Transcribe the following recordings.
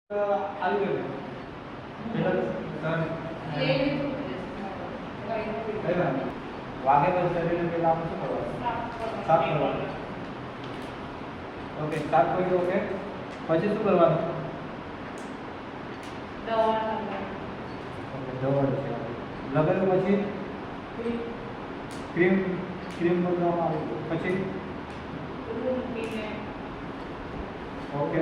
આવી ગયું વાગે પછી શરીરને પહેલા આપણે શું કરવાનું? સાફ કરવાનું. ઓકે, સાફ કરી ઓકે. પછી શું કરવાનું? ઓકે, દવા છે. લગાવ્યું પછી ક્રીમ ક્રીમ બદલવામાં આવી. પછી ઓકે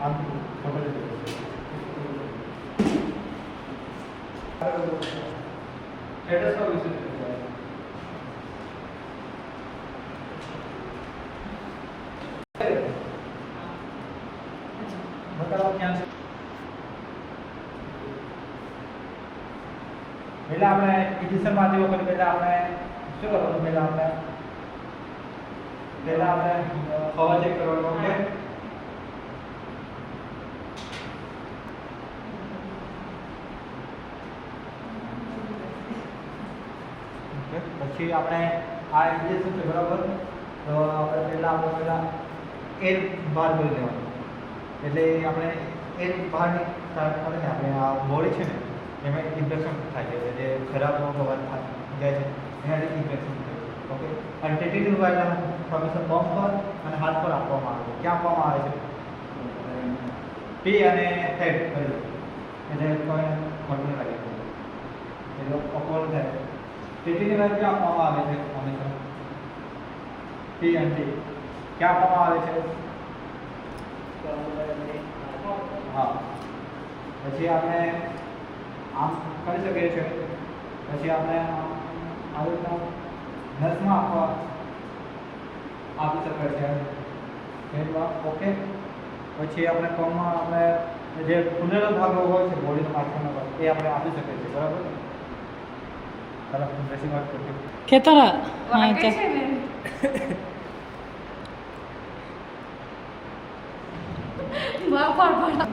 આમ ખબર જ એડ્રેસ નો વિષય બતાવો ક્યાં છે. પહેલા આપણે એડિશન માંથી વખત પહેલા આપણે શું કરવાનું? પહેલા આપણે હવા ચેક કરવાનું. ઓકે, પછી આપણે આ એડિશન છે બરાબર. તો આપણે પહેલા એર બહાર કરી લેવાનું. એટલે આપણે એર બહાર કાઢીને આપણે આ બોડી છે ને એમાં ઇન્ફેક્શન થાય છે. જે ખરાબ હવા જાય છે એનાથી ઇન્ફેક્શન થાય છે. ઓકે, અને ટેટીનું વાયરલ હંમેશા પંપ પર અને હાથ પર આપવામાં આવે છે. ક્યાં આપવામાં આવે છે? પી અને હેડ કરી દો એટલે કોઈ ખોટું લાગે એટલે અપોલ થાય. ટેટીની વાયરલ ક્યાં આપવામાં આવે છે? હંમેશા પી અને ટી ક્યાં આપવામાં આવે છે? હા, પછી આપણે આમ કરી શકીએ છીએ. પછી આપણે આવી રીતના નસમાં આપી શકીએ છીએ. ઓકે, પછી આપણે પગમાં આપણે જે ફૂલેલો ભાગ હોય છે બોડીનો પાછળનો ભાગ એ આપણે આપી શકીએ છીએ. બરાબર. ચાલો ડ્રેસિંગ વાત કરીએ. ખેતરા વાગે છે ને બાપા બાપા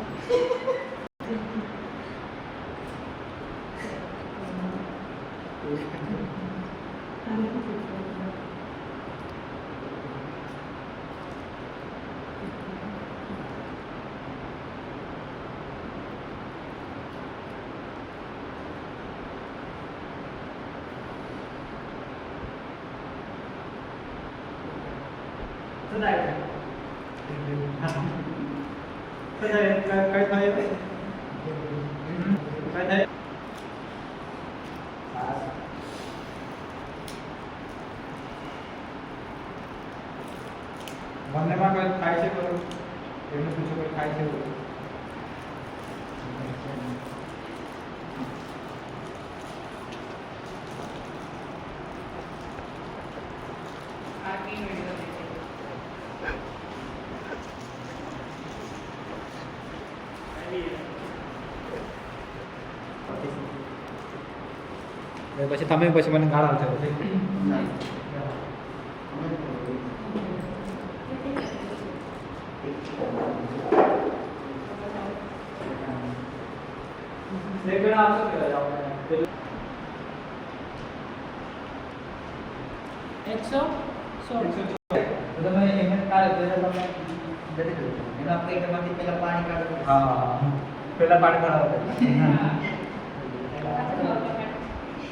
બંનેમાં કોઈ થાય છે ખરું? એમને પૂછો કોઈ થાય છે? પછી તમે પછી મને ગાળ આવશે પછી.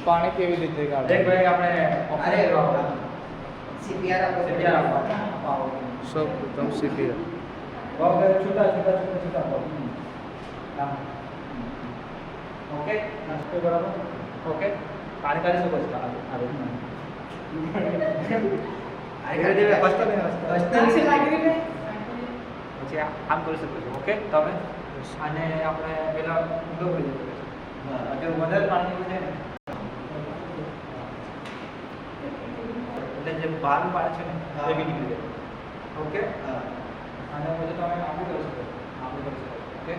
પાણી કેવી રીતે કાઢે? એક ભાઈ આપણે સીપીઆર આપો. સૌ પ્રથમ સીપીઆર બરાબર. છૂટા ઓકે, નાસ્તો બરાબર. ઓકે, પાણી કાઢી શકો છો. પછી આમ કરી શકો છો. ઓકે, તમે અને આપણે પેલા ઊંધો કરી દઈએ. અત્યારે વધારે પાણી છે ને એટલે જે બહારનું પાણી છે ને એ બી નીકળી જાય. ઓકે, અને પછી તમે આવું કરી શકો. ઓકે,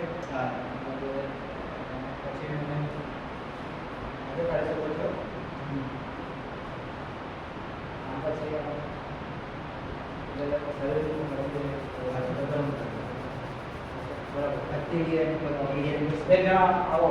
પછી આજે કાઢી શકો છો. પછી બરાબર. આવો